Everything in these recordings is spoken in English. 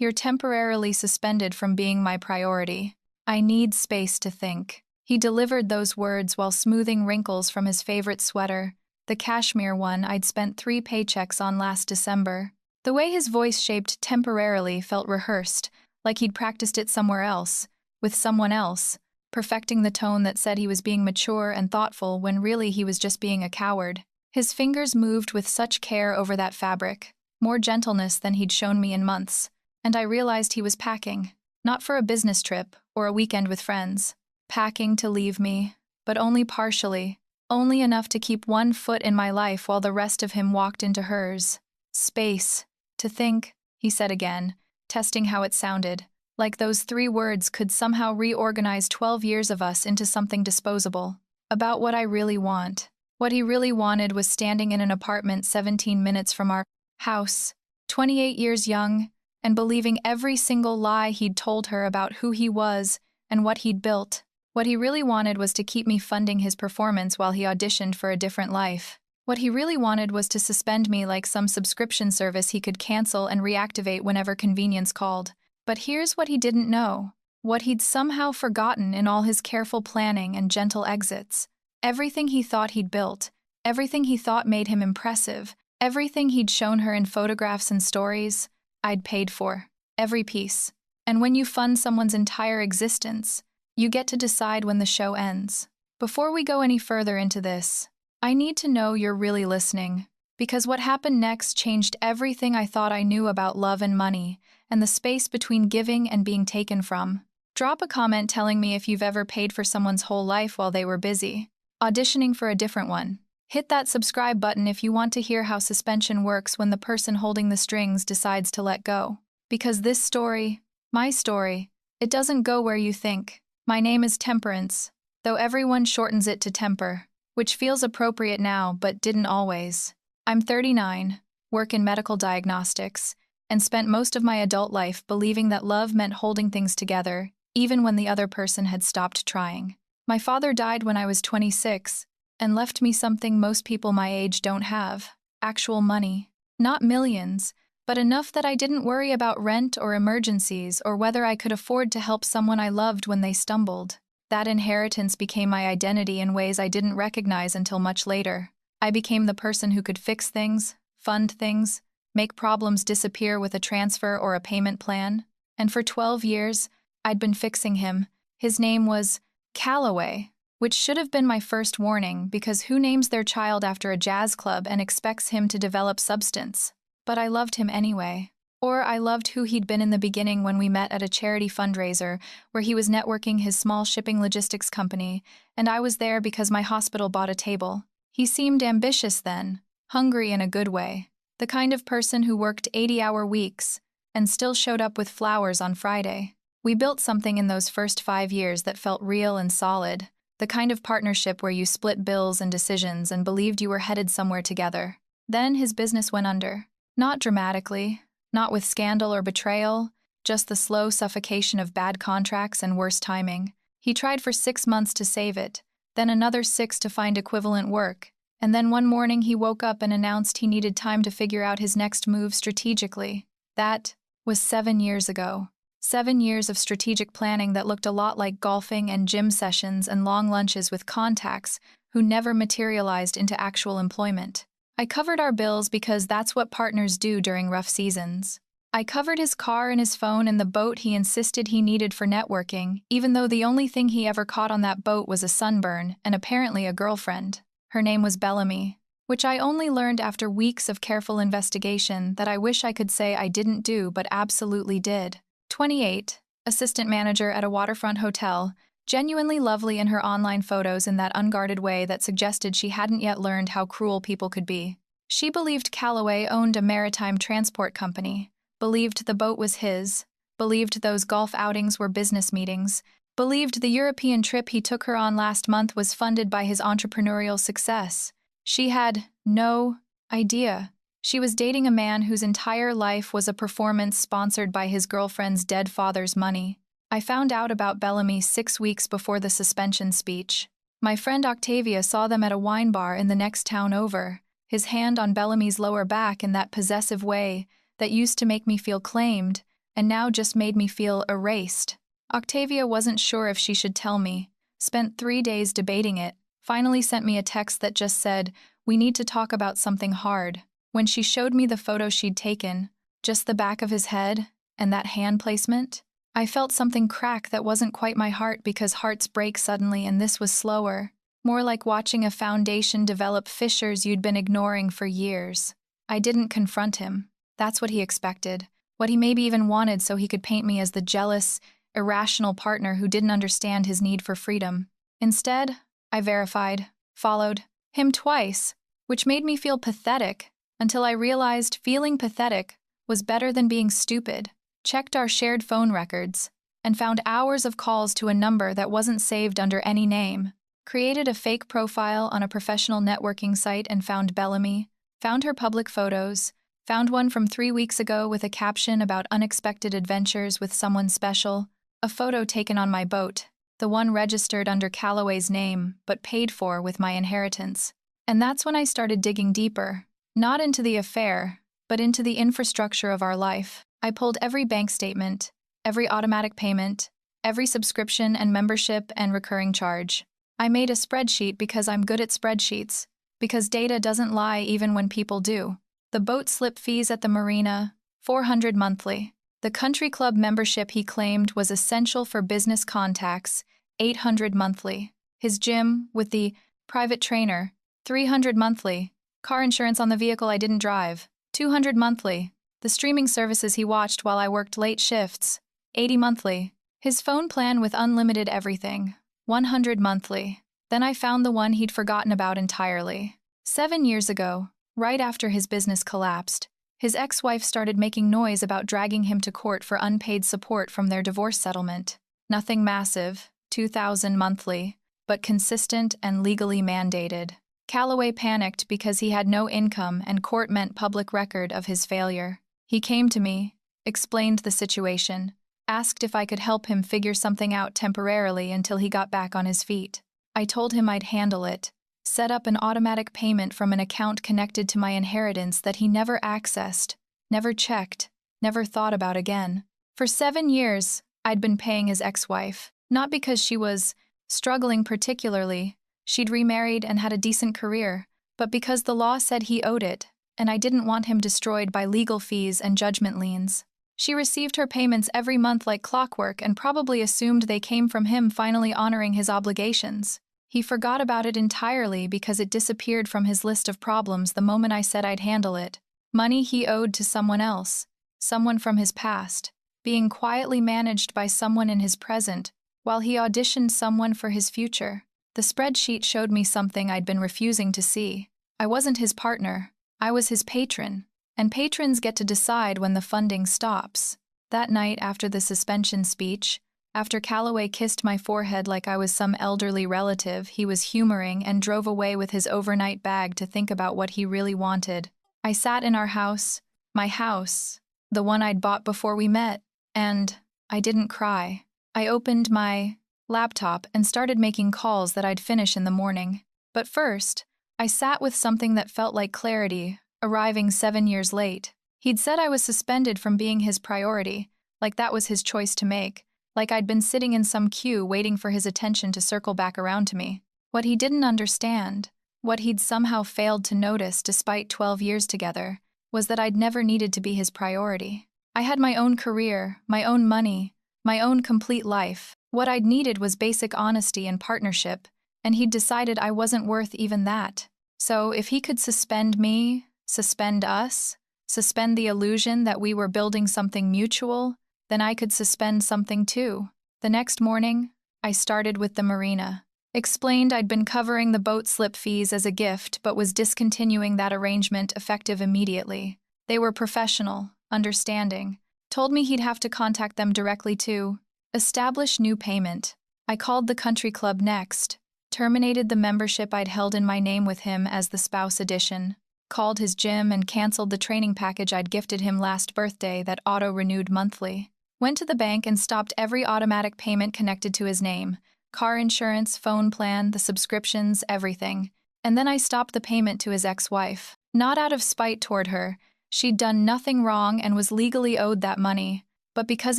You're temporarily suspended from being my priority. I need space to think." He delivered those words while smoothing wrinkles from his favorite sweater, the cashmere one I'd spent 3 paychecks on last December. The way his voice shaped temporarily felt rehearsed, like he'd practiced it somewhere else, with someone else, perfecting the tone that said he was being mature and thoughtful when really he was just being a coward. His fingers moved with such care over that fabric, more gentleness than he'd shown me in months, and I realized he was packing, not for a business trip or a weekend with friends. Packing to leave me, but only partially, only enough to keep one foot in my life while the rest of him walked into hers. "Space. To think," he said again, testing how it sounded, like those 3 words could somehow reorganize 12 years of us into something disposable. About what I really want. What he really wanted was standing in an apartment 17 minutes from our house, 28 years young, and believing every single lie he'd told her about who he was and what he'd built. What he really wanted was to keep me funding his performance while he auditioned for a different life. What he really wanted was to suspend me like some subscription service he could cancel and reactivate whenever convenience called. But here's what he didn't know. What he'd somehow forgotten in all his careful planning and gentle exits. Everything he thought he'd built, everything he thought made him impressive, everything he'd shown her in photographs and stories, I'd paid for. Every piece. And when you fund someone's entire existence, you get to decide when the show ends. Before we go any further into this, I need to know you're really listening, because what happened next changed everything I thought I knew about love and money, and the space between giving and being taken from. Drop a comment telling me if you've ever paid for someone's whole life while they were busy, auditioning for a different one. Hit that subscribe button if you want to hear how suspension works when the person holding the strings decides to let go. Because this story, my story, it doesn't go where you think. My name is Temperance, though everyone shortens it to Temper, which feels appropriate now but didn't always. I'm 39, work in medical diagnostics, and spent most of my adult life believing that love meant holding things together, even when the other person had stopped trying. My father died when I was 26, and left me something most people my age don't have: actual money. Not millions, but enough that I didn't worry about rent or emergencies or whether I could afford to help someone I loved when they stumbled. That inheritance became my identity in ways I didn't recognize until much later. I became the person who could fix things, fund things, make problems disappear with a transfer or a payment plan. And for 12 years, I'd been fixing him. His name was Calloway, which should have been my first warning, because who names their child after a jazz club and expects him to develop substance? But I loved him anyway. Or I loved who he'd been in the beginning when we met at a charity fundraiser where he was networking his small shipping logistics company, and I was there because my hospital bought a table. He seemed ambitious then, hungry in a good way, the kind of person who worked 80-hour weeks and still showed up with flowers on Friday. We built something in those first 5 years that felt real and solid, the kind of partnership where you split bills and decisions and believed you were headed somewhere together. Then his business went under. Not dramatically, not with scandal or betrayal, just the slow suffocation of bad contracts and worse timing. He tried for 6 months to save it, then another 6 to find equivalent work, and then one morning he woke up and announced he needed time to figure out his next move strategically. That was 7 years ago. 7 years of strategic planning that looked a lot like golfing and gym sessions and long lunches with contacts who never materialized into actual employment. I covered our bills because that's what partners do during rough seasons. I covered his car and his phone and the boat he insisted he needed for networking, even though the only thing he ever caught on that boat was a sunburn and apparently a girlfriend. Her name was Bellamy, which I only learned after weeks of careful investigation that I wish I could say I didn't do but absolutely did. 28, assistant manager at a waterfront hotel, genuinely lovely in her online photos in that unguarded way that suggested she hadn't yet learned how cruel people could be. She believed Calloway owned a maritime transport company, believed the boat was his, believed those golf outings were business meetings, believed the European trip he took her on last month was funded by his entrepreneurial success. She had no idea. She was dating a man whose entire life was a performance sponsored by his girlfriend's dead father's money. I found out about Bellamy 6 weeks before the suspension speech. My friend Octavia saw them at a wine bar in the next town over, his hand on Bellamy's lower back in that possessive way that used to make me feel claimed and now just made me feel erased. Octavia wasn't sure if she should tell me, spent 3 days debating it, finally sent me a text that just said, "We need to talk about something hard." When she showed me the photo she'd taken, just the back of his head, and that hand placement, I felt something crack that wasn't quite my heart, because hearts break suddenly and this was slower. More like watching a foundation develop fissures you'd been ignoring for years. I didn't confront him. That's what he expected. What he maybe even wanted, so he could paint me as the jealous, irrational partner who didn't understand his need for freedom. Instead, I verified, followed him twice, which made me feel pathetic, until I realized feeling pathetic was better than being stupid. Checked our shared phone records, and found hours of calls to a number that wasn't saved under any name. Created a fake profile on a professional networking site and found Bellamy, found her public photos, found one from 3 weeks ago with a caption about unexpected adventures with someone special, a photo taken on my boat, the one registered under Calloway's name but paid for with my inheritance. And that's when I started digging deeper, not into the affair, but into the infrastructure of our life. I pulled every bank statement, every automatic payment, every subscription and membership and recurring charge. I made a spreadsheet because I'm good at spreadsheets, because data doesn't lie even when people do. The boat slip fees at the marina, $400 monthly. The country club membership he claimed was essential for business contacts, $800 monthly. His gym with the private trainer, $300 monthly. Car insurance on the vehicle I didn't drive, $200 monthly. The streaming services he watched while I worked late shifts, $80 monthly. His phone plan with unlimited everything, $100 monthly. Then I found the one he'd forgotten about entirely. 7 years ago, right after his business collapsed, his ex-wife started making noise about dragging him to court for unpaid support from their divorce settlement. Nothing massive, $2,000 monthly, but consistent and legally mandated. Calloway panicked because he had no income and court meant public record of his failure. He came to me, explained the situation, asked if I could help him figure something out temporarily until he got back on his feet. I told him I'd handle it, set up an automatic payment from an account connected to my inheritance that he never accessed, never checked, never thought about again. For 7 years, I'd been paying his ex-wife, not because she was struggling particularly, she'd remarried and had a decent career, but because the law said he owed it, and I didn't want him destroyed by legal fees and judgment liens. She received her payments every month like clockwork and probably assumed they came from him finally honoring his obligations. He forgot about it entirely because it disappeared from his list of problems the moment I said I'd handle it. Money he owed to someone else, someone from his past, being quietly managed by someone in his present, while he auditioned someone for his future. The spreadsheet showed me something I'd been refusing to see. I wasn't his partner. I was his patron, and patrons get to decide when the funding stops. That night after the suspension speech, after Calloway kissed my forehead like I was some elderly relative he was humoring and drove away with his overnight bag to think about what he really wanted, I sat in our house, my house, the one I'd bought before we met, and I didn't cry. I opened my laptop and started making calls that I'd finish in the morning. But first, I sat with something that felt like clarity, arriving 7 years late. He'd said I was suspended from being his priority, like that was his choice to make, like I'd been sitting in some queue waiting for his attention to circle back around to me. What he didn't understand, what he'd somehow failed to notice despite 12 years together, was that I'd never needed to be his priority. I had my own career, my own money, my own complete life. What I'd needed was basic honesty and partnership, and he'd decided I wasn't worth even that. So if he could suspend me, suspend us, suspend the illusion that we were building something mutual, then I could suspend something too. The next morning, I started with the marina. Explained I'd been covering the boat slip fees as a gift but was discontinuing that arrangement effective immediately. They were professional, understanding. Told me he'd have to contact them directly to establish new payment. I called the country club next, terminated the membership I'd held in my name with him as the spouse edition, called his gym and canceled the training package I'd gifted him last birthday that auto-renewed monthly. Went to the bank and stopped every automatic payment connected to his name, car insurance, phone plan, the subscriptions, everything. And then I stopped the payment to his ex-wife. Not out of spite toward her. She'd done nothing wrong and was legally owed that money, but because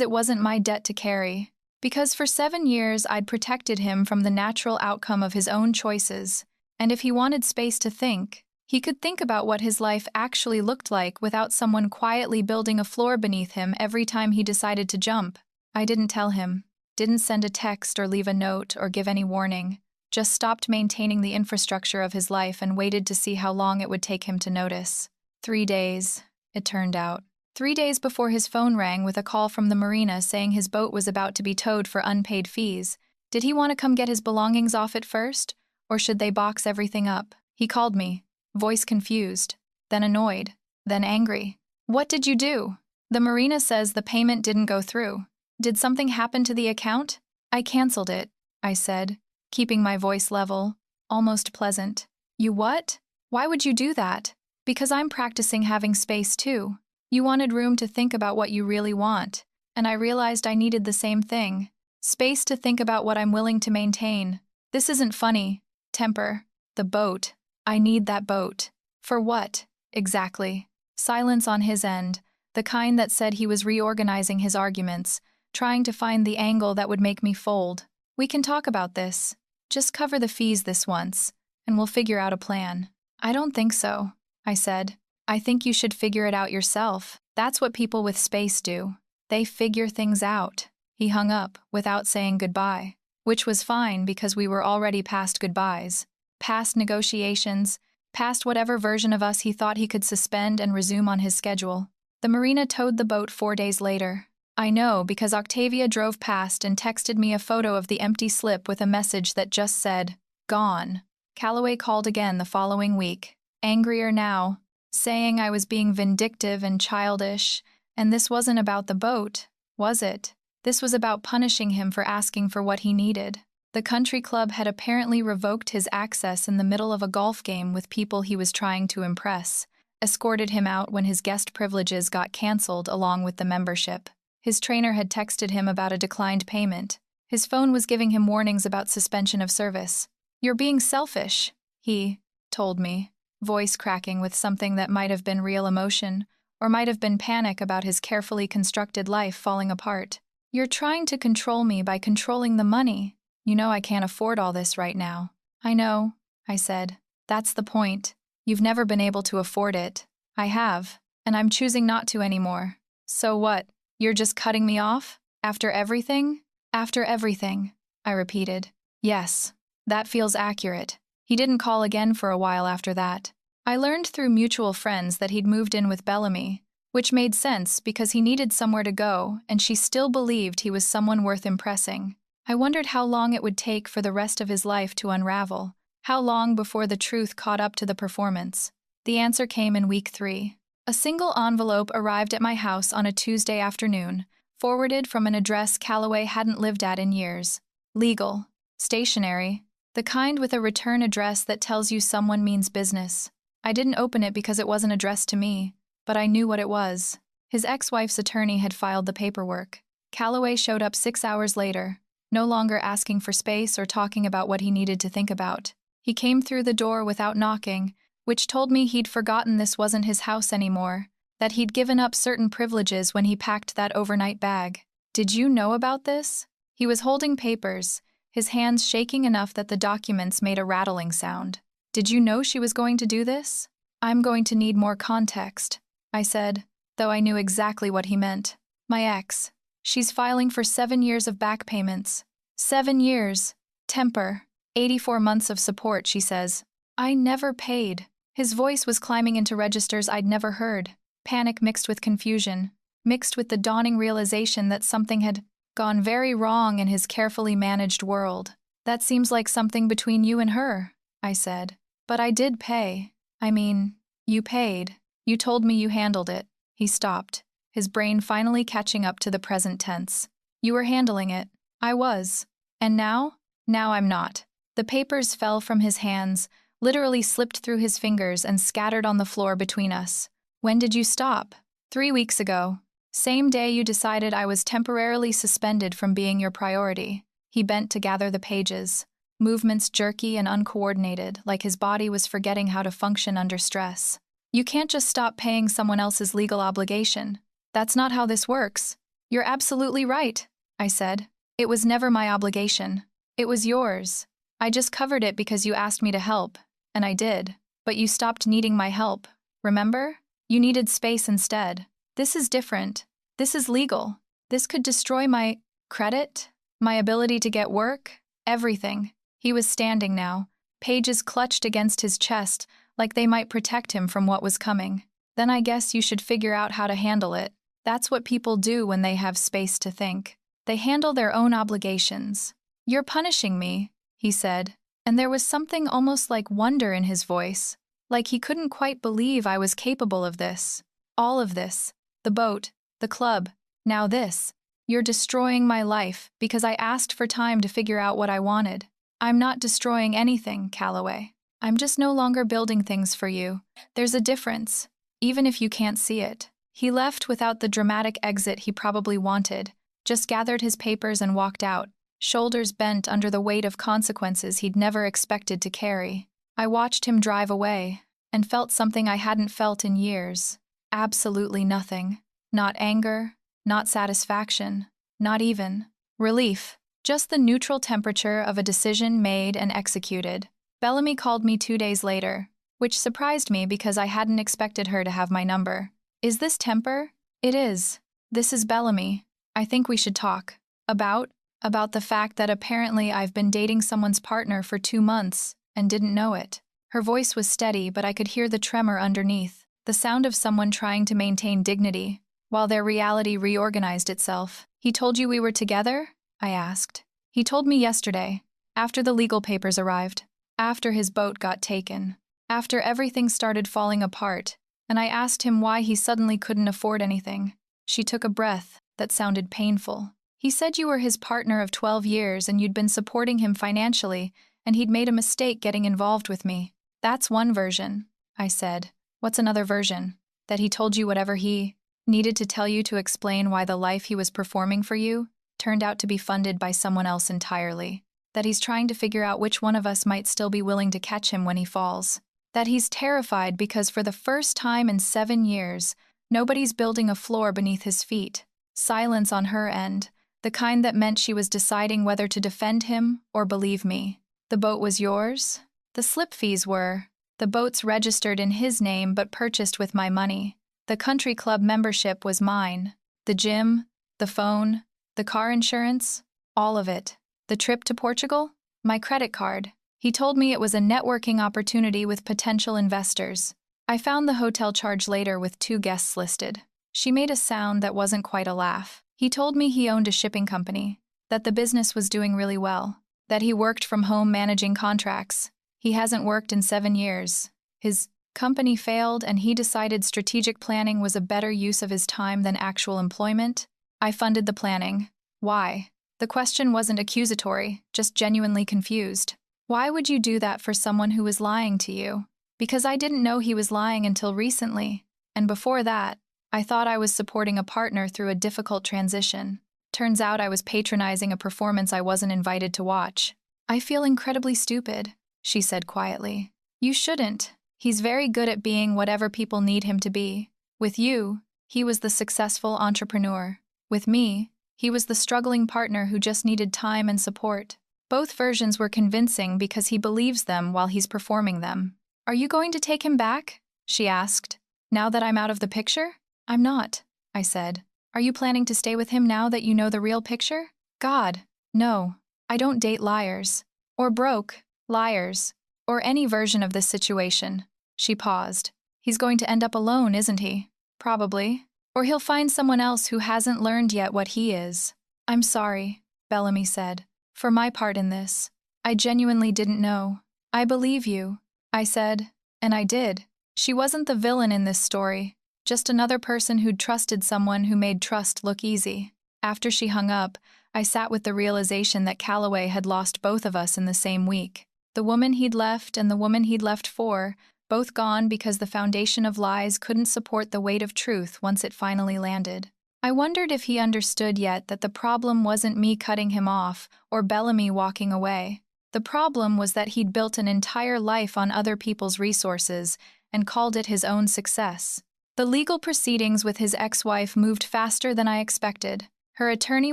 it wasn't my debt to carry. Because for 7 years I'd protected him from the natural outcome of his own choices, and if he wanted space to think, he could think about what his life actually looked like without someone quietly building a floor beneath him every time he decided to jump. I didn't tell him, didn't send a text or leave a note or give any warning, just stopped maintaining the infrastructure of his life and waited to see how long it would take him to notice. 3 days, it turned out. 3 days before his phone rang with a call from the marina saying his boat was about to be towed for unpaid fees. Did he want to come get his belongings off it first, or should they box everything up? He called me, voice confused, then annoyed, then angry. What did you do? The marina says the payment didn't go through. Did something happen to the account? I canceled it, I said, keeping my voice level, almost pleasant. You what? Why would you do that? Because I'm practicing having space too. You wanted room to think about what you really want, and I realized I needed the same thing. Space to think about what I'm willing to maintain. This isn't funny. Temper. The boat. I need that boat. For what, exactly? Silence on his end, the kind that said he was reorganizing his arguments, trying to find the angle that would make me fold. We can talk about this. Just cover the fees this once, and we'll figure out a plan. I don't think so, I said. I think you should figure it out yourself. That's what people with space do. They figure things out. He hung up without saying goodbye, which was fine because we were already past goodbyes, past negotiations, past whatever version of us he thought he could suspend and resume on his schedule. The marina towed the boat 4 days later. I know because Octavia drove past and texted me a photo of the empty slip with a message that just said, "Gone." Calloway called again the following week, angrier now, saying I was being vindictive and childish, and this wasn't about the boat, was it? This was about punishing him for asking for what he needed. The country club had apparently revoked his access in the middle of a golf game with people he was trying to impress, escorted him out when his guest privileges got canceled along with the membership. His trainer had texted him about a declined payment. His phone was giving him warnings about suspension of service. "You're being selfish," he told me, voice cracking with something that might have been real emotion, or might have been panic about his carefully constructed life falling apart. "You're trying to control me by controlling the money. You know I can't afford all this right now." "I know," I said. "That's the point. You've never been able to afford it. I have, and I'm choosing not to anymore." "So what? You're just cutting me off? After everything?" "After everything," I repeated. "Yes, that feels accurate." He didn't call again for a while after that. I learned through mutual friends that he'd moved in with Bellamy, which made sense because he needed somewhere to go and she still believed he was someone worth impressing. I wondered how long it would take for the rest of his life to unravel, how long before the truth caught up to the performance. The answer came in week 3. A single envelope arrived at my house on a Tuesday afternoon, forwarded from an address Calloway hadn't lived at in years. Legal. Stationary. The kind with a return address that tells you someone means business. I didn't open it because it wasn't addressed to me, but I knew what it was. His ex-wife's attorney had filed the paperwork. Calloway showed up 6 hours later, no longer asking for space or talking about what he needed to think about. He came through the door without knocking, which told me he'd forgotten this wasn't his house anymore, that he'd given up certain privileges when he packed that overnight bag. "Did you know about this?" He was holding papers, his hands shaking enough that the documents made a rattling sound. "Did you know she was going to do this?" "I'm going to need more context," I said, though I knew exactly what he meant. "My ex. She's filing for 7 years of back payments." 7 years. Temper. 84 months of support, she says. "I never paid." His voice was climbing into registers I'd never heard. Panic mixed with confusion, mixed with the dawning realization that something had gone very wrong in his carefully managed world. "That seems like something between you and her," I said. "But I did pay. I mean, you paid. You told me you handled it." He stopped, his brain finally catching up to the present tense. "You were handling it." "I was. And now?" "Now I'm not." The papers fell from his hands, literally slipped through his fingers and scattered on the floor between us. "When did you stop?" 3 weeks ago. Same day you decided I was temporarily suspended from being your priority." He bent to gather the pages, movements jerky and uncoordinated, like his body was forgetting how to function under stress. "You can't just stop paying someone else's legal obligation. That's not how this works. You're absolutely right, I said. It was never my obligation. It was yours. I just covered it because you asked me to help, and I did. But you stopped needing my help, remember? You needed space instead. This is different. This is legal. This could destroy my credit, my ability to get work, everything. He was standing now, pages clutched against his chest like they might protect him from what was coming. Then I guess you should figure out how to handle it. That's what people do when they have space to think. They handle their own obligations. You're punishing me, he said, and there was something almost like wonder in his voice, like he couldn't quite believe I was capable of this. All of this. The boat, the club, now this. You're destroying my life because I asked for time to figure out what I wanted. I'm not destroying anything, Calloway. I'm just no longer building things for you. There's a difference, even if you can't see it. He left without the dramatic exit he probably wanted, just gathered his papers and walked out, shoulders bent under the weight of consequences he'd never expected to carry. I watched him drive away, and felt something I hadn't felt in years. Absolutely nothing. Not anger, not satisfaction, not even relief. Just the neutral temperature of a decision made and executed. Bellamy called me 2 days later, which surprised me because I hadn't expected her to have my number. Is this Temper? It is. This is Bellamy. I think we should talk. About the fact that apparently I've been dating someone's partner for 2 months and didn't know it. Her voice was steady, but I could hear the tremor underneath, the sound of someone trying to maintain dignity, while their reality reorganized itself. He told you we were together? I asked. He told me yesterday, after the legal papers arrived, after his boat got taken, after everything started falling apart, and I asked him why he suddenly couldn't afford anything. She took a breath that sounded painful. He said you were his partner of 12 years and you'd been supporting him financially, and he'd made a mistake getting involved with me. That's one version, I said. What's another version? That he told you whatever he needed to tell you to explain why the life he was performing for you turned out to be funded by someone else entirely. That he's trying to figure out which one of us might still be willing to catch him when he falls. That he's terrified because for the first time in 7 years, nobody's building a floor beneath his feet. Silence on her end, the kind that meant she was deciding whether to defend him or believe me. The boat was yours? The slip fees were. The boat's registered in his name but purchased with my money. The country club membership was mine. The gym, the phone, the car insurance, all of it. The trip to Portugal? My credit card. He told me it was a networking opportunity with potential investors. I found the hotel charge later with 2 guests listed. She made a sound that wasn't quite a laugh. He told me he owned a shipping company, that the business was doing really well, that he worked from home managing contracts. He hasn't worked in 7 years. His company failed and he decided strategic planning was a better use of his time than actual employment. I funded the planning. Why? The question wasn't accusatory, just genuinely confused. Why would you do that for someone who was lying to you? Because I didn't know he was lying until recently, and before that, I thought I was supporting a partner through a difficult transition. Turns out I was patronizing a performance I wasn't invited to watch. I feel incredibly stupid, she said quietly. You shouldn't. He's very good at being whatever people need him to be. With you, he was the successful entrepreneur. With me, he was the struggling partner who just needed time and support. Both versions were convincing because he believes them while he's performing them. Are you going to take him back? She asked. Now that I'm out of the picture? I'm not, I said. Are you planning to stay with him now that you know the real picture? God, no. I don't date liars. Or broke liars. Or any version of this situation. She paused. He's going to end up alone, isn't he? Probably. Or he'll find someone else who hasn't learned yet what he is. I'm sorry, Bellamy said. For my part in this. I genuinely didn't know. I believe you, I said, and I did. She wasn't the villain in this story, just another person who'd trusted someone who made trust look easy. After she hung up, I sat with the realization that Calloway had lost both of us in the same week. The woman he'd left and the woman he'd left for, both gone because the foundation of lies couldn't support the weight of truth once it finally landed. I wondered if he understood yet that the problem wasn't me cutting him off or Bellamy walking away. The problem was that he'd built an entire life on other people's resources and called it his own success. The legal proceedings with his ex-wife moved faster than I expected. Her attorney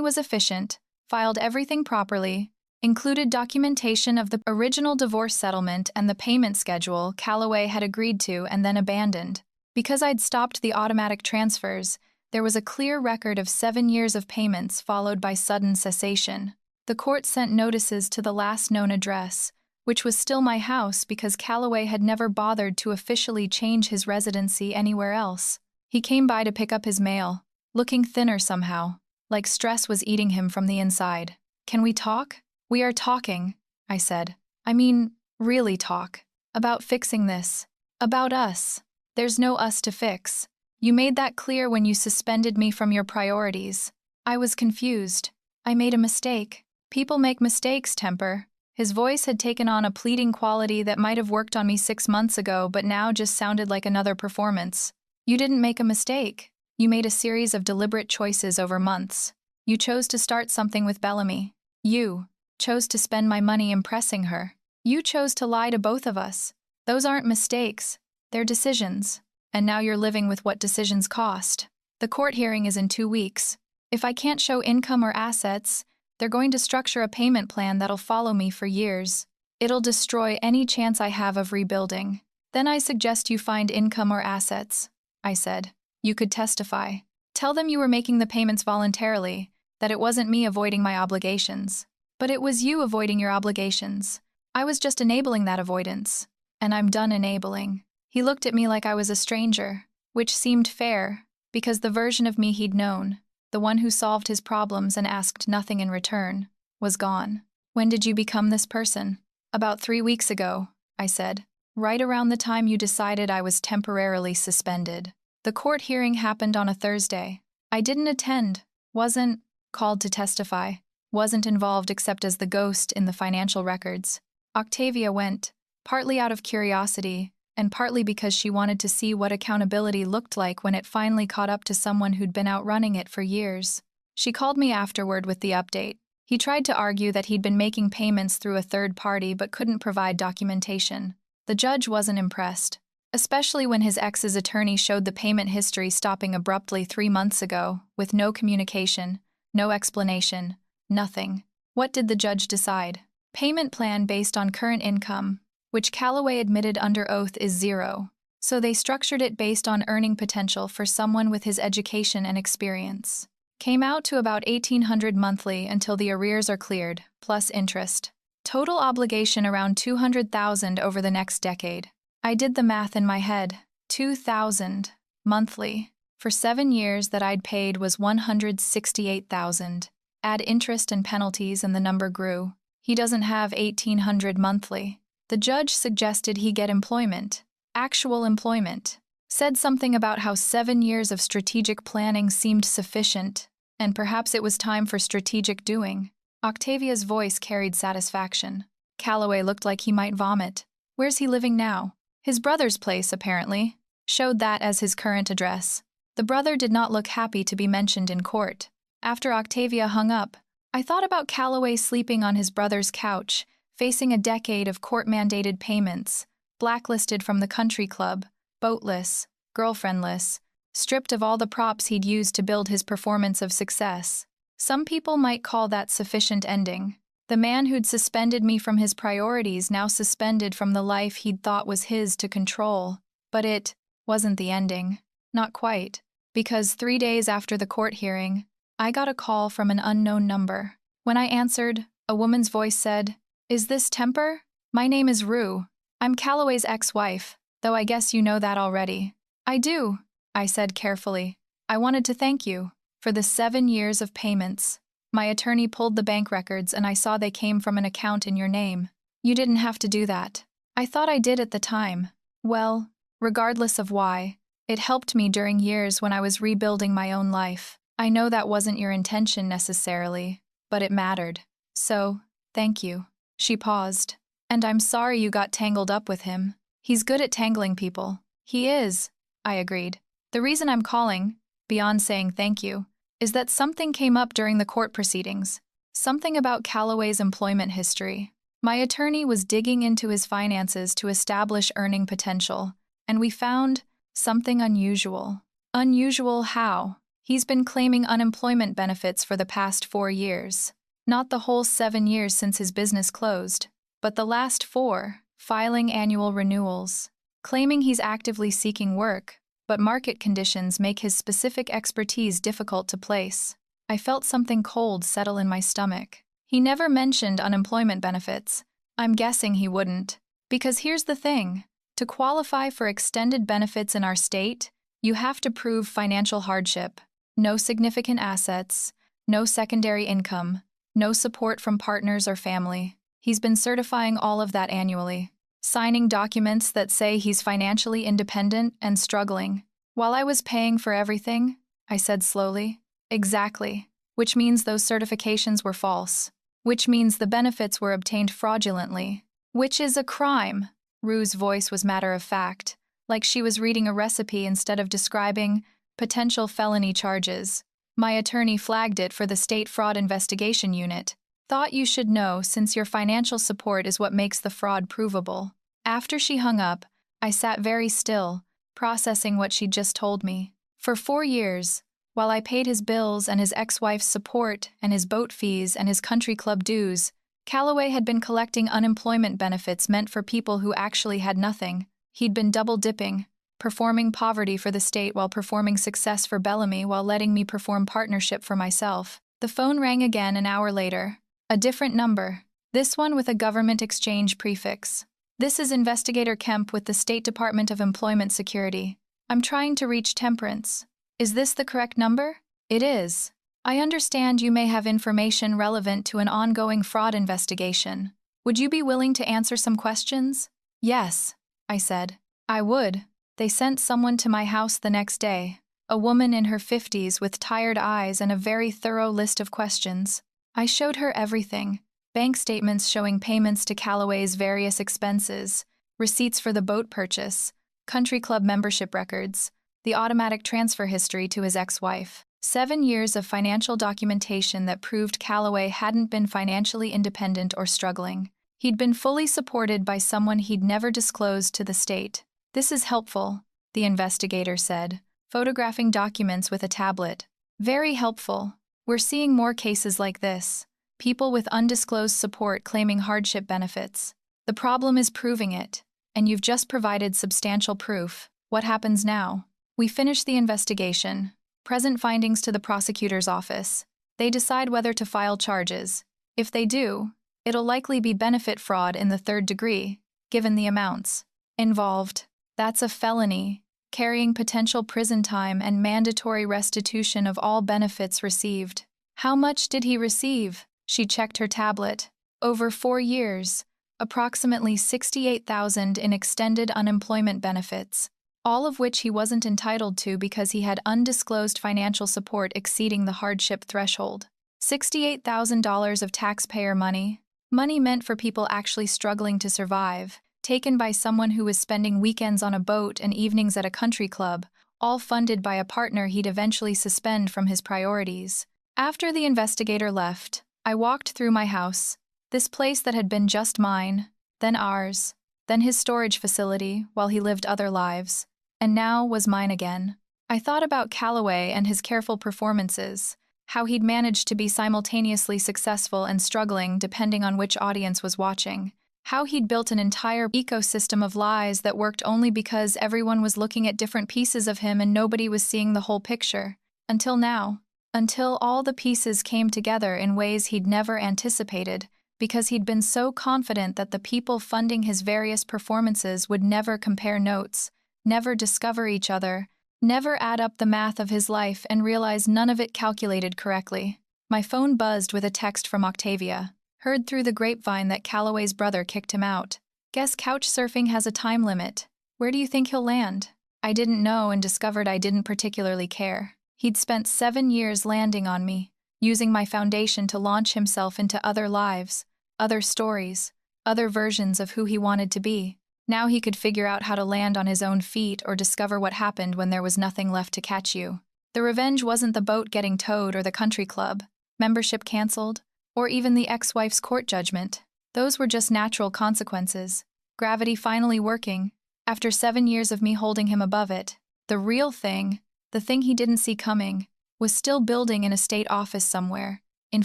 was efficient, filed everything properly, included documentation of the original divorce settlement and the payment schedule Calloway had agreed to and then abandoned. Because I'd stopped the automatic transfers, there was a clear record of 7 years of payments followed by sudden cessation. The court sent notices to the last known address, which was still my house because Calloway had never bothered to officially change his residency anywhere else. He came by to pick up his mail, looking thinner somehow, like stress was eating him from the inside. "Can we talk?" "We are talking," I said. "I mean, really talk. About fixing this. About us. There's no us to fix. You made that clear when you suspended me from your priorities." I was confused. "I made a mistake." "People make mistakes, Temper." His voice had taken on a pleading quality that might have worked on me 6 months ago but now just sounded like another performance. "You didn't make a mistake. You made a series of deliberate choices over months. You chose to start something with Bellamy. You chose to spend my money impressing her. You chose to lie to both of us. Those aren't mistakes. They're decisions. And now you're living with what decisions cost. The court hearing is in 2 weeks. If I can't show income or assets, they're going to structure a payment plan that'll follow me for years. It'll destroy any chance I have of rebuilding. Then I suggest you find income or assets," I said. "You could testify. Tell them you were making the payments voluntarily, that it wasn't me avoiding my obligations. But it was you avoiding your obligations. I was just enabling that avoidance. And I'm done enabling." He looked at me like I was a stranger, which seemed fair, because the version of me he'd known, the one who solved his problems and asked nothing in return, was gone. "When did you become this person?" "About 3 weeks ago," I said. "Right around the time you decided I was temporarily suspended." The court hearing happened on a Thursday. I didn't attend, wasn't called to testify, wasn't involved except as the ghost in the financial records. Octavia went, partly out of curiosity, and partly because she wanted to see what accountability looked like when it finally caught up to someone who'd been outrunning it for years. She called me afterward with the update. He tried to argue that he'd been making payments through a third party but couldn't provide documentation. The judge wasn't impressed, especially when his ex's attorney showed the payment history stopping abruptly 3 months ago, with no communication, no explanation, nothing. What did the judge decide? Payment plan based on current income, which Calloway admitted under oath is 0, so they structured it based on earning potential for someone with his education and experience. Came out to about $1,800 monthly until the arrears are cleared, plus interest. Total obligation around $200,000 over the next decade. I did the math in my head. $2,000 monthly. For 7 years that I'd paid was $168,000. Add interest and penalties and the number grew. He doesn't have $1,800 monthly. The judge suggested he get employment. Actual employment. Said something about how 7 years of strategic planning seemed sufficient, and perhaps it was time for strategic doing. Octavia's voice carried satisfaction. Calloway looked like he might vomit. Where's he living now? His brother's place, apparently. Showed that as his current address. The brother did not look happy to be mentioned in court. After Octavia hung up, I thought about Calloway sleeping on his brother's couch, facing a decade of court-mandated payments, blacklisted from the country club, boatless, girlfriendless, stripped of all the props he'd used to build his performance of success. Some people might call that sufficient ending. The man who'd suspended me from his priorities now suspended from the life he'd thought was his to control. But it wasn't the ending. Not quite. Because 3 days after the court hearing, I got a call from an unknown number. When I answered, a woman's voice said, "Is this Temper? My name is Rue. I'm Calloway's ex-wife, though I guess you know that already." "I do," I said carefully. "I wanted to thank you for the 7 years of payments. My attorney pulled the bank records and I saw they came from an account in your name. You didn't have to do that. I thought I did at the time. Well, regardless of why, it helped me during years when I was rebuilding my own life. I know that wasn't your intention necessarily, but it mattered. So, thank you." She paused. "And I'm sorry you got tangled up with him. He's good at tangling people." "He is," I agreed. "The reason I'm calling, beyond saying thank you, is that something came up during the court proceedings. Something about Calloway's employment history. My attorney was digging into his finances to establish earning potential, and we found something unusual." "Unusual how?" He's been claiming unemployment benefits for the past 4 years. Not the whole 7 years since his business closed, but the last 4, filing annual renewals. Claiming he's actively seeking work, but market conditions make his specific expertise difficult to place. I felt something cold settle in my stomach. He never mentioned unemployment benefits. I'm guessing he wouldn't. Because here's the thing. To qualify for extended benefits in our state, you have to prove financial hardship, no significant assets, no secondary income, no support from partners or family. He's been certifying all of that annually, signing documents that say he's financially independent and struggling. While I was paying for everything, I said slowly. Exactly. Which means those certifications were false. Which means the benefits were obtained fraudulently. Which is a crime. Rue's voice was matter-of-fact, like she was reading a recipe instead of describing potential felony charges. My attorney flagged it for the State Fraud Investigation Unit. Thought you should know since your financial support is what makes the fraud provable. After she hung up, I sat very still, processing what she'd just told me. For 4 years, while I paid his bills and his ex-wife's support and his boat fees and his country club dues, Calloway had been collecting unemployment benefits meant for people who actually had nothing. He'd been double-dipping, performing poverty for the state while performing success for Bellamy while letting me perform partnership for myself. The phone rang again an hour later. A different number, this one with a government exchange prefix. This is Investigator Kemp with the State Department of Employment Security. I'm trying to reach Temperance. Is this the correct number? It is. I understand you may have information relevant to an ongoing fraud investigation. Would you be willing to answer some questions? Yes, I said. I would. They sent someone to my house the next day, a woman in her 50s with tired eyes and a very thorough list of questions. I showed her everything, bank statements showing payments to Calloway's various expenses, receipts for the boat purchase, country club membership records, the automatic transfer history to his ex-wife. 7 years of financial documentation that proved Calloway hadn't been financially independent or struggling. He'd been fully supported by someone he'd never disclosed to the state. This is helpful, the investigator said, photographing documents with a tablet. Very helpful. We're seeing more cases like this. People with undisclosed support claiming hardship benefits. The problem is proving it, and you've just provided substantial proof. What happens now? We finish the investigation. Present findings to the prosecutor's office. They decide whether to file charges. If they do, it'll likely be benefit fraud in the 3rd degree, given the amounts involved. That's a felony, carrying potential prison time and mandatory restitution of all benefits received. How much did he receive? She checked her tablet. Over 4 years, approximately $68,000 in extended unemployment benefits, all of which he wasn't entitled to because he had undisclosed financial support exceeding the hardship threshold. $68,000 of taxpayer money, money meant for people actually struggling to survive, taken by someone who was spending weekends on a boat and evenings at a country club, all funded by a partner he'd eventually suspend from his priorities. After the investigator left, I walked through my house, this place that had been just mine, then ours, then his storage facility while he lived other lives, and now was mine again. I thought about Calloway and his careful performances, how he'd managed to be simultaneously successful and struggling depending on which audience was watching, how he'd built an entire ecosystem of lies that worked only because everyone was looking at different pieces of him and nobody was seeing the whole picture. Until now. Until all the pieces came together in ways he'd never anticipated, because he'd been so confident that the people funding his various performances would never compare notes, never discover each other, never add up the math of his life and realize none of it calculated correctly. My phone buzzed with a text from Octavia. Heard through the grapevine that Calloway's brother kicked him out. Guess couch surfing has a time limit. Where do you think he'll land? I didn't know and discovered I didn't particularly care. He'd spent 7 years landing on me, using my foundation to launch himself into other lives, other stories, other versions of who he wanted to be. Now he could figure out how to land on his own feet or discover what happened when there was nothing left to catch you. The revenge wasn't the boat getting towed or the country club, membership canceled, or even the ex-wife's court judgment. Those were just natural consequences. Gravity finally working, after 7 years of me holding him above it. The real thing, the thing he didn't see coming, was still building in a state office somewhere, in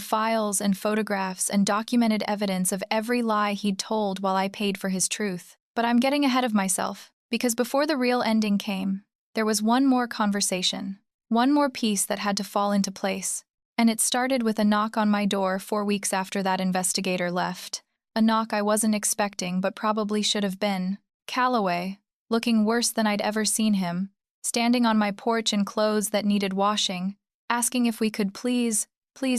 files and photographs and documented evidence of every lie he'd told while I paid for his truth. But I'm getting ahead of myself, because before the real ending came, there was one more conversation, one more piece that had to fall into place. And it started with a knock on my door 4 weeks after that investigator left. A knock I wasn't expecting but probably should have been. Calloway, looking worse than I'd ever seen him, standing on my porch in clothes that needed washing, asking if we could please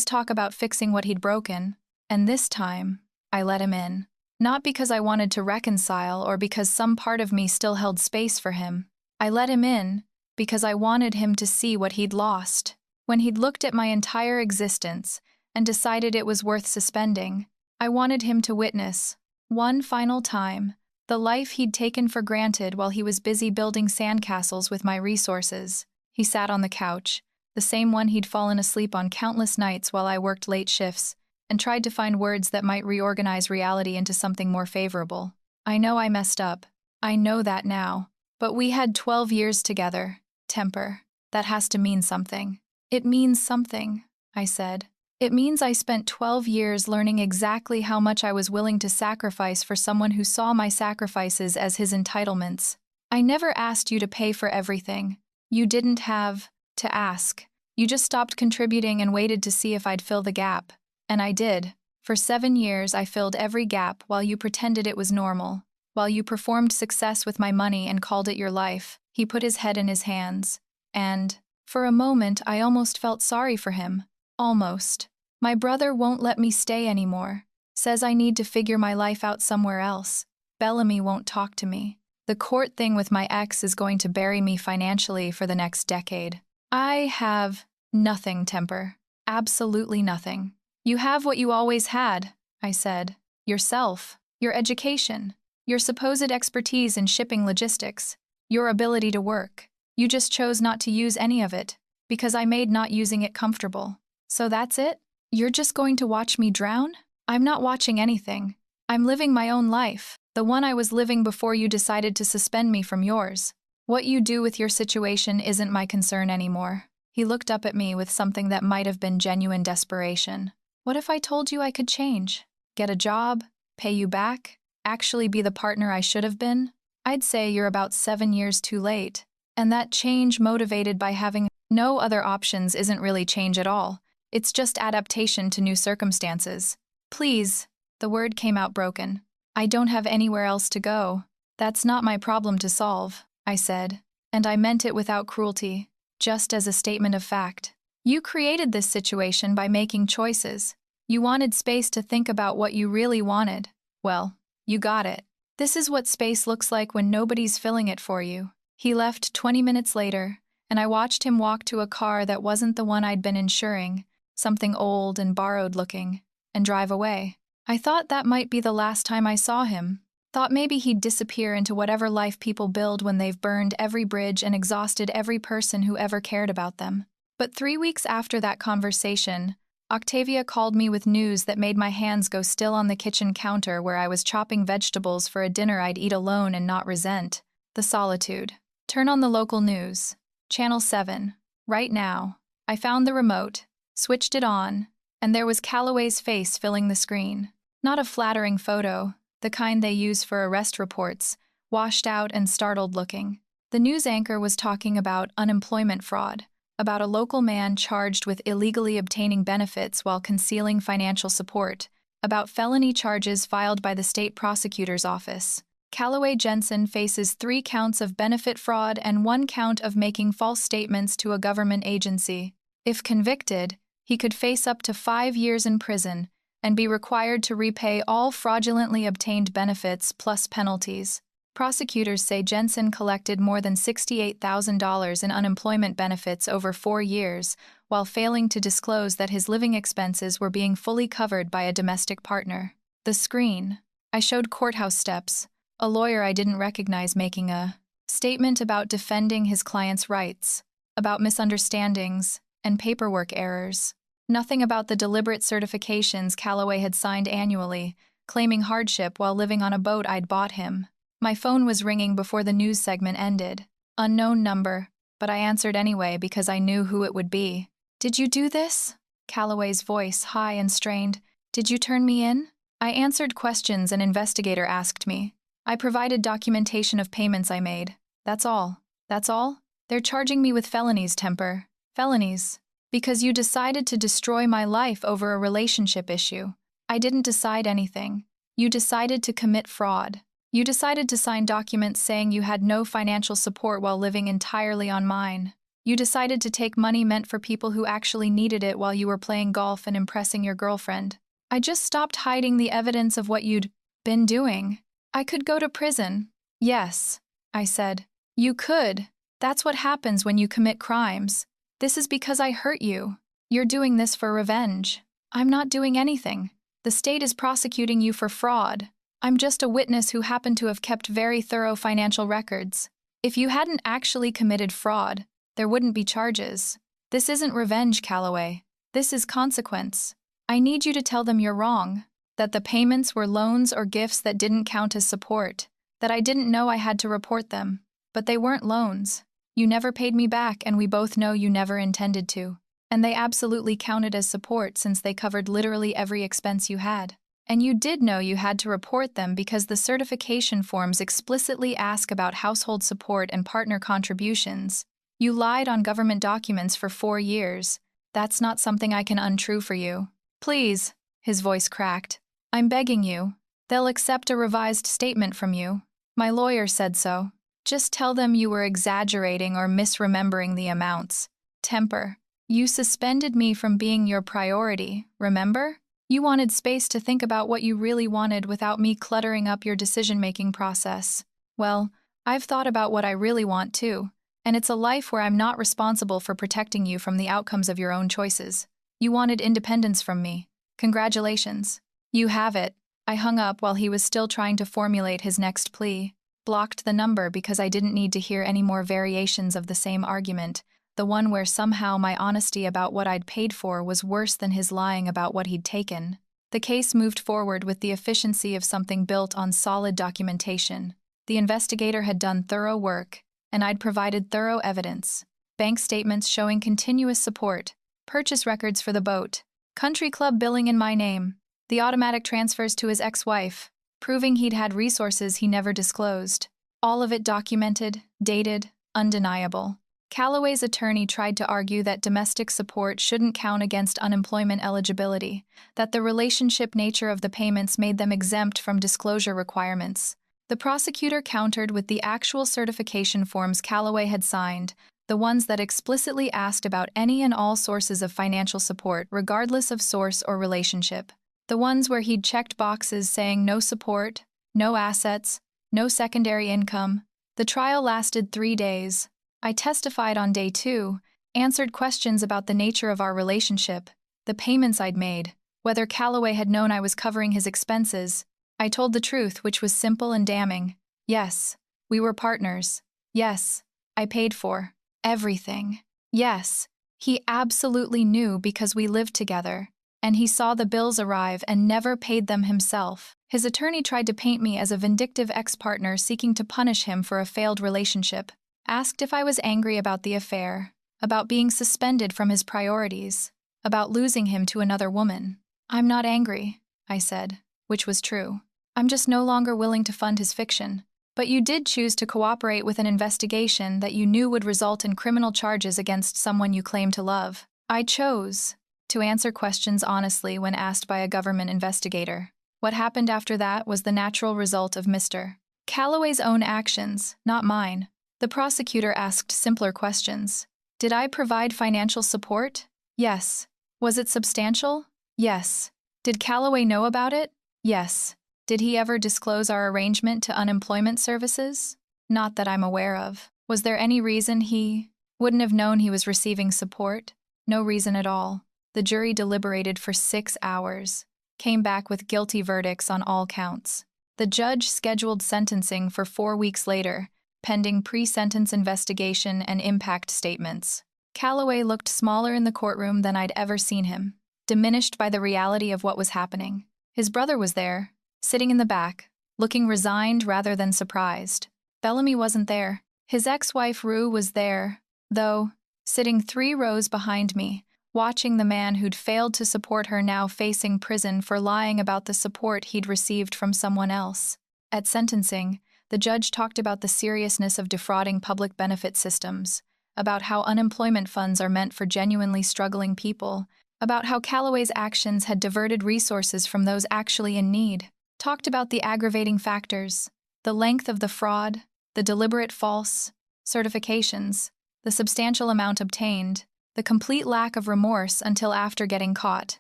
talk about fixing what he'd broken. And this time, I let him in. Not because I wanted to reconcile or because some part of me still held space for him. I let him in because I wanted him to see what he'd lost. When he'd looked at my entire existence and decided it was worth suspending, I wanted him to witness, one final time, the life he'd taken for granted while he was busy building sandcastles with my resources. He sat on the couch, the same one he'd fallen asleep on countless nights while I worked late shifts, and tried to find words that might reorganize reality into something more favorable. I know I messed up. I know that now. But we had 12 years together. Temper. That has to mean something. It means something, I said. It means I spent 12 years learning exactly how much I was willing to sacrifice for someone who saw my sacrifices as his entitlements. I never asked you to pay for everything. You didn't have to ask. You just stopped contributing and waited to see if I'd fill the gap. And I did. For 7 years, I filled every gap while you pretended it was normal. While you performed success with my money and called it your life. He put his head in his hands. And, for a moment, I almost felt sorry for him. Almost. My brother won't let me stay anymore. Says I need to figure my life out somewhere else. Bellamy won't talk to me. The court thing with my ex is going to bury me financially for the next decade. I have nothing, Temper. Absolutely nothing. You have what you always had, I said. Yourself. Your education. Your supposed expertise in shipping logistics. Your ability to work. You just chose not to use any of it, because I made not using it comfortable. So that's it? You're just going to watch me drown? I'm not watching anything. I'm living my own life, the one I was living before you decided to suspend me from yours. What you do with your situation isn't my concern anymore. He looked up at me with something that might have been genuine desperation. What if I told you I could change? Get a job? Pay you back? Actually be the partner I should have been? I'd say you're about 7 years too late. And that change motivated by having no other options isn't really change at all. It's just adaptation to new circumstances. Please, the word came out broken. I don't have anywhere else to go. That's not my problem to solve, I said. And I meant it without cruelty, just as a statement of fact. You created this situation by making choices. You wanted space to think about what you really wanted. Well, you got it. This is what space looks like when nobody's filling it for you. He left 20 minutes later, and I watched him walk to a car that wasn't the one I'd been insuring, something old and borrowed looking, and drive away. I thought that might be the last time I saw him. Thought maybe he'd disappear into whatever life people build when they've burned every bridge and exhausted every person who ever cared about them. But 3 weeks after that conversation, Octavia called me with news that made my hands go still on the kitchen counter where I was chopping vegetables for a dinner I'd eat alone and not resent. The solitude. Turn on the local news. Channel 7. Right now. I found the remote, switched it on, and there was Calloway's face filling the screen. Not a flattering photo, the kind they use for arrest reports, washed out and startled looking. The news anchor was talking about unemployment fraud, about a local man charged with illegally obtaining benefits while concealing financial support, about felony charges filed by the state prosecutor's office. Calloway Jensen faces 3 counts of benefit fraud and 1 count of making false statements to a government agency. If convicted, he could face up to 5 years in prison and be required to repay all fraudulently obtained benefits plus penalties. Prosecutors say Jensen collected more than $68,000 in unemployment benefits over 4 years, while failing to disclose that his living expenses were being fully covered by a domestic partner. The screen. I showed courthouse steps. A lawyer I didn't recognize making a statement about defending his client's rights, about misunderstandings and paperwork errors. Nothing about the deliberate certifications Calloway had signed annually, claiming hardship while living on a boat I'd bought him. My phone was ringing before the news segment ended. Unknown number, but I answered anyway because I knew who it would be. Did you do this? Calloway's voice, high and strained. Did you turn me in? I answered questions an investigator asked me. I provided documentation of payments I made. That's all. That's all? They're charging me with felonies, Temper. Felonies. Because you decided to destroy my life over a relationship issue. I didn't decide anything. You decided to commit fraud. You decided to sign documents saying you had no financial support while living entirely on mine. You decided to take money meant for people who actually needed it while you were playing golf and impressing your girlfriend. I just stopped hiding the evidence of what you'd been doing. I could go to prison. Yes, I said. You could. That's what happens when you commit crimes. This is because I hurt you. You're doing this for revenge. I'm not doing anything. The state is prosecuting you for fraud. I'm just a witness who happened to have kept very thorough financial records. If you hadn't actually committed fraud, there wouldn't be charges. This isn't revenge, Calloway. This is consequence. I need you to tell them you're wrong, that the payments were loans or gifts that didn't count as support, that I didn't know I had to report them. But they weren't loans. You never paid me back, and we both know you never intended to. And they absolutely counted as support since they covered literally every expense you had. And you did know you had to report them because the certification forms explicitly ask about household support and partner contributions. You lied on government documents for 4 years. That's not something I can untrue for you. Please, his voice cracked. I'm begging you. They'll accept a revised statement from you. My lawyer said so. Just tell them you were exaggerating or misremembering the amounts. Temper. You suspended me from being your priority, remember? You wanted space to think about what you really wanted without me cluttering up your decision-making process. Well, I've thought about what I really want too, and it's a life where I'm not responsible for protecting you from the outcomes of your own choices. You wanted independence from me. Congratulations. You have it. I hung up while he was still trying to formulate his next plea. Blocked the number because I didn't need to hear any more variations of the same argument, the one where somehow my honesty about what I'd paid for was worse than his lying about what he'd taken. The case moved forward with the efficiency of something built on solid documentation. The investigator had done thorough work, and I'd provided thorough evidence. Bank statements showing continuous support, purchase records for the boat, country club billing in my name, the automatic transfers to his ex-wife, proving he'd had resources he never disclosed. All of it documented, dated, undeniable. Calloway's attorney tried to argue that domestic support shouldn't count against unemployment eligibility, that the relationship nature of the payments made them exempt from disclosure requirements. The prosecutor countered with the actual certification forms Calloway had signed, the ones that explicitly asked about any and all sources of financial support, regardless of source or relationship. The ones where he'd checked boxes saying no support, no assets, no secondary income. The trial lasted 3 days. I testified on day 2, answered questions about the nature of our relationship, the payments I'd made, whether Calloway had known I was covering his expenses. I told the truth, which was simple and damning. Yes, we were partners. Yes, I paid for everything. Yes, he absolutely knew because we lived together. And he saw the bills arrive and never paid them himself. His attorney tried to paint me as a vindictive ex-partner seeking to punish him for a failed relationship. Asked if I was angry about the affair, about being suspended from his priorities, about losing him to another woman. I'm not angry, I said, which was true. I'm just no longer willing to fund his fiction. But you did choose to cooperate with an investigation that you knew would result in criminal charges against someone you claim to love. I chose to answer questions honestly when asked by a government investigator. What happened after that was the natural result of Mr. Calloway's own actions, not mine. The prosecutor asked simpler questions. Did I provide financial support? Yes. Was it substantial? Yes. Did Calloway know about it? Yes. Did he ever disclose our arrangement to unemployment services? Not that I'm aware of. Was there any reason he wouldn't have known he was receiving support? No reason at all. The jury deliberated for 6 hours, came back with guilty verdicts on all counts. The judge scheduled sentencing for 4 weeks later, pending pre-sentence investigation and impact statements. Calloway looked smaller in the courtroom than I'd ever seen him, diminished by the reality of what was happening. His brother was there, sitting in the back, looking resigned rather than surprised. Bellamy wasn't there. His ex-wife Rue was there, though, sitting 3 rows behind me, watching the man who'd failed to support her now facing prison for lying about the support he'd received from someone else. At sentencing, the judge talked about the seriousness of defrauding public benefit systems, about how unemployment funds are meant for genuinely struggling people, about how Calloway's actions had diverted resources from those actually in need, talked about the aggravating factors, the length of the fraud, the deliberate false certifications, the substantial amount obtained, the complete lack of remorse until after getting caught.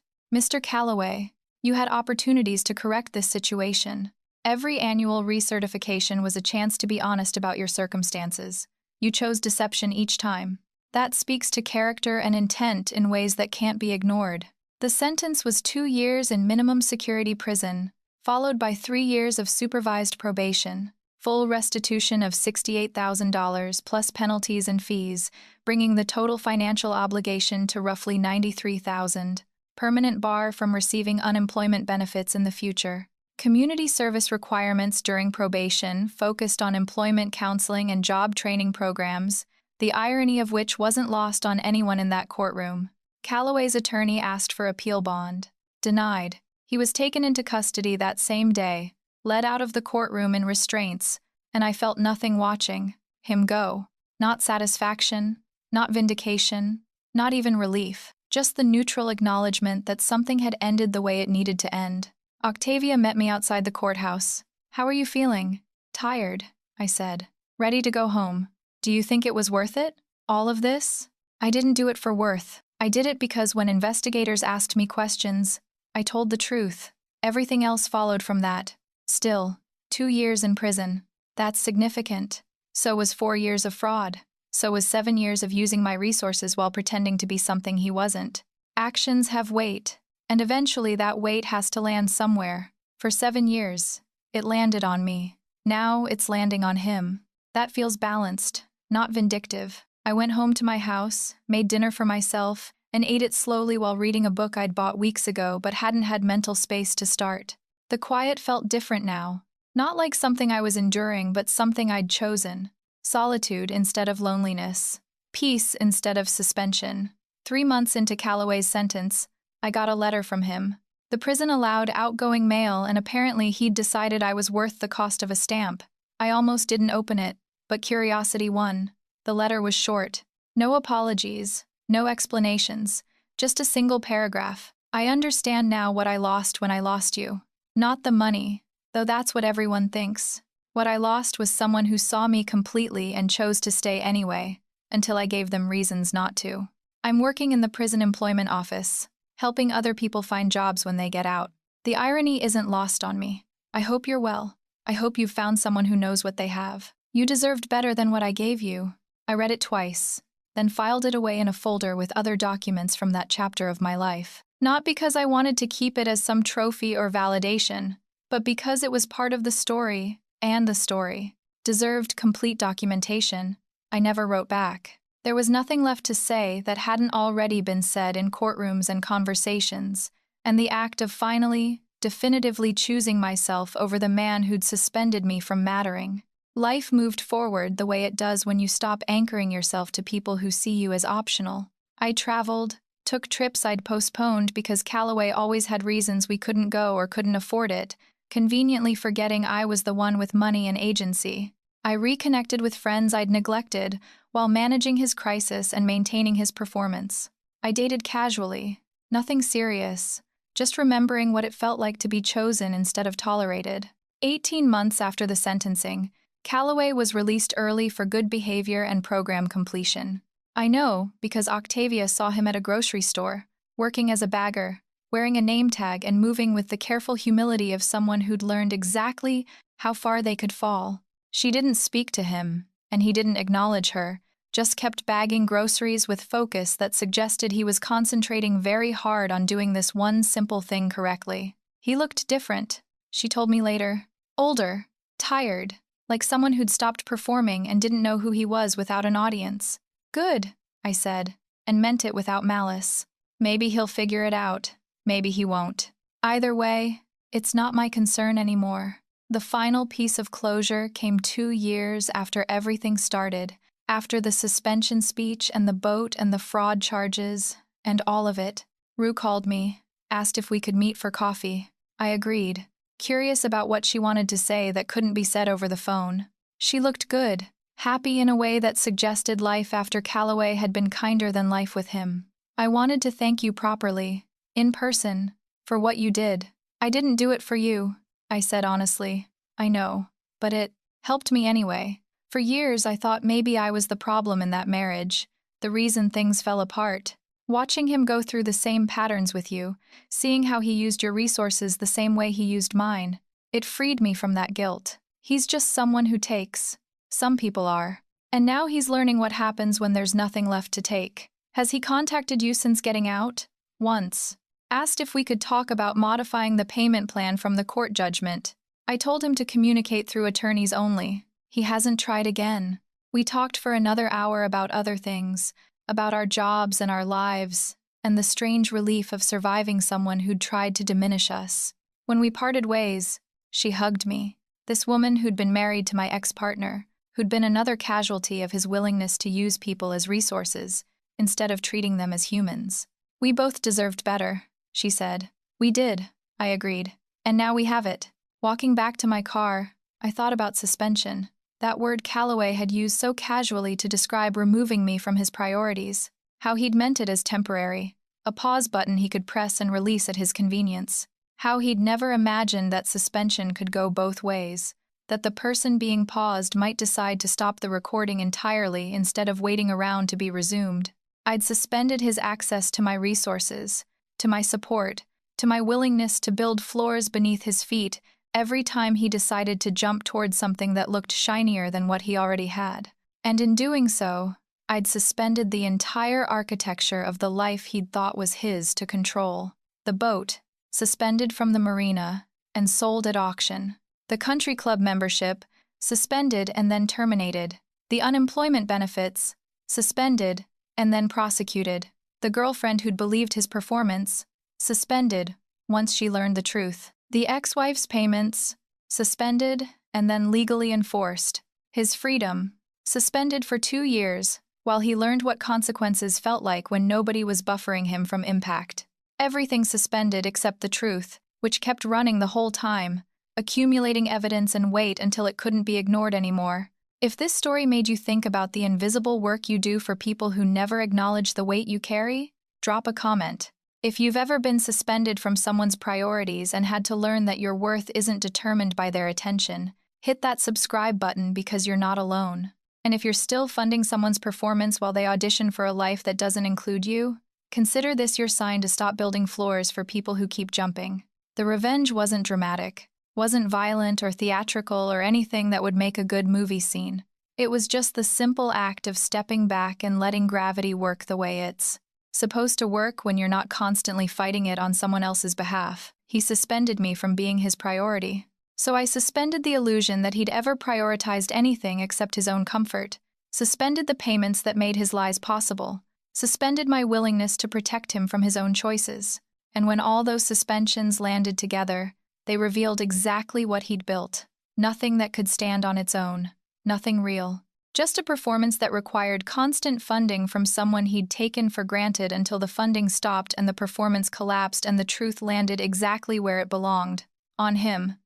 Mr. Calloway, you had opportunities to correct this situation. Every annual recertification was a chance to be honest about your circumstances. You chose deception each time. That speaks to character and intent in ways that can't be ignored. The sentence was 2 years in minimum security prison, followed by 3 years of supervised probation, full restitution of $68,000 plus penalties and fees, bringing the total financial obligation to roughly $93,000, permanent bar from receiving unemployment benefits in the future. Community service requirements during probation focused on employment counseling and job training programs, the irony of which wasn't lost on anyone in that courtroom. Calloway's attorney asked for appeal bond. Denied. He was taken into custody that same day, led out of the courtroom in restraints, and I felt nothing watching him go. Not satisfaction, not vindication, not even relief, just the neutral acknowledgement that something had ended the way it needed to end. Octavia met me outside the courthouse. "How are you feeling?" "Tired," I said. "Ready to go home. Do you think it was worth it? All of this?" "I didn't do it for worth. I did it because when investigators asked me questions, I told the truth. Everything else followed from that. Still, 2 years in prison. That's significant. So was 4 years of fraud. So was 7 years of using my resources while pretending to be something he wasn't. Actions have weight, and eventually that weight has to land somewhere. For 7 years, it landed on me. Now it's landing on him. That feels balanced, not vindictive. I went home to my house, made dinner for myself, and ate it slowly while reading a book I'd bought weeks ago but hadn't had mental space to start. The quiet felt different now. Not like something I was enduring, but something I'd chosen. Solitude instead of loneliness. Peace instead of suspension. 3 months into Calloway's sentence, I got a letter from him. The prison allowed outgoing mail, and apparently he'd decided I was worth the cost of a stamp. I almost didn't open it, but curiosity won. The letter was short. No apologies, no explanations, just a single paragraph. "I understand now what I lost when I lost you. Not the money, though that's what everyone thinks. What I lost was someone who saw me completely and chose to stay anyway, until I gave them reasons not to. I'm working in the prison employment office, helping other people find jobs when they get out. The irony isn't lost on me. I hope you're well. I hope you've found someone who knows what they have. You deserved better than what I gave you." I read it twice, then filed it away in a folder with other documents from that chapter of my life. Not because I wanted to keep it as some trophy or validation, but because it was part of the story, and the story deserved complete documentation. I never wrote back. There was nothing left to say that hadn't already been said in courtrooms and conversations, and the act of finally, definitively choosing myself over the man who'd suspended me from mattering. Life moved forward the way it does when you stop anchoring yourself to people who see you as optional. I traveled, took trips I'd postponed because Calloway always had reasons we couldn't go or couldn't afford it, conveniently forgetting I was the one with money and agency. I reconnected with friends I'd neglected while managing his crisis and maintaining his performance. I dated casually, nothing serious, just remembering what it felt like to be chosen instead of tolerated. 18 months after the sentencing, Calloway was released early for good behavior and program completion. I know because Octavia saw him at a grocery store, working as a bagger, wearing a name tag and moving with the careful humility of someone who'd learned exactly how far they could fall. She didn't speak to him, and he didn't acknowledge her, just kept bagging groceries with focus that suggested he was concentrating very hard on doing this one simple thing correctly. He looked different, she told me later. Older, tired, like someone who'd stopped performing and didn't know who he was without an audience. "Good," I said, and meant it without malice. Maybe he'll figure it out. Maybe he won't. Either way, it's not my concern anymore. The final piece of closure came 2 years after everything started, after the suspension speech and the boat and the fraud charges, And all of it. Rue called me, asked if we could meet for coffee. I agreed, curious about what she wanted to say that couldn't be said over the phone. She looked good, happy in a way that suggested life after Calloway had been kinder than life with him. I wanted to thank you properly, in person, for what you did. I didn't do it for you, I said honestly. I know, but it helped me anyway. For years I thought maybe I was the problem in that marriage, the reason things fell apart. Watching him go through the same patterns with you, seeing how he used your resources the same way he used mine, it freed me from that guilt. He's just someone who takes. Some people are. And now he's learning what happens when there's nothing left to take. Has he contacted you since getting out? Once. Asked if we could talk about modifying the payment plan from the court judgment. I told him to communicate through attorneys only. He hasn't tried again. We talked for another hour about other things, about our jobs and our lives, and the strange relief of surviving someone who'd tried to diminish us. When we parted ways, she hugged me. This woman who'd been married to my ex-partner, who'd been another casualty of his willingness to use people as resources, instead of treating them as humans. We both deserved better, she said. We did, I agreed. And now we have it. Walking back to my car, I thought about suspension. That word Calloway had used so casually to describe removing me from his priorities, how he'd meant it as temporary, a pause button he could press and release at his convenience, how he'd never imagined that suspension could go both ways, that the person being paused might decide to stop the recording entirely instead of waiting around to be resumed. I'd suspended his access to my resources, to my support, to my willingness to build floors beneath his feet every time he decided to jump towards something that looked shinier than what he already had. And in doing so, I'd suspended the entire architecture of the life he'd thought was his to control. The boat, suspended from the marina, and sold at auction. The country club membership, suspended and then terminated. The unemployment benefits, suspended and then prosecuted. The girlfriend who'd believed his performance, suspended once she learned the truth. The ex-wife's payments, suspended and then legally enforced. His freedom, suspended for 2 years, while he learned what consequences felt like when nobody was buffering him from impact. Everything suspended except the truth, which kept running the whole time, accumulating evidence and weight until it couldn't be ignored anymore. If this story made you think about the invisible work you do for people who never acknowledge the weight you carry, drop a comment. If you've ever been suspended from someone's priorities and had to learn that your worth isn't determined by their attention, hit that subscribe button because you're not alone. And if you're still funding someone's performance while they audition for a life that doesn't include you, consider this your sign to stop building floors for people who keep jumping. The revenge wasn't dramatic, wasn't violent or theatrical or anything that would make a good movie scene. It was just the simple act of stepping back and letting gravity work the way it's supposed to work when you're not constantly fighting it on someone else's behalf. He suspended me from being his priority. So I suspended the illusion that he'd ever prioritized anything except his own comfort, suspended the payments that made his lies possible, suspended my willingness to protect him from his own choices. And when all those suspensions landed together, they revealed exactly what he'd built. Nothing that could stand on its own. Nothing real. Just a performance that required constant funding from someone he'd taken for granted until the funding stopped and the performance collapsed and the truth landed exactly where it belonged. On him.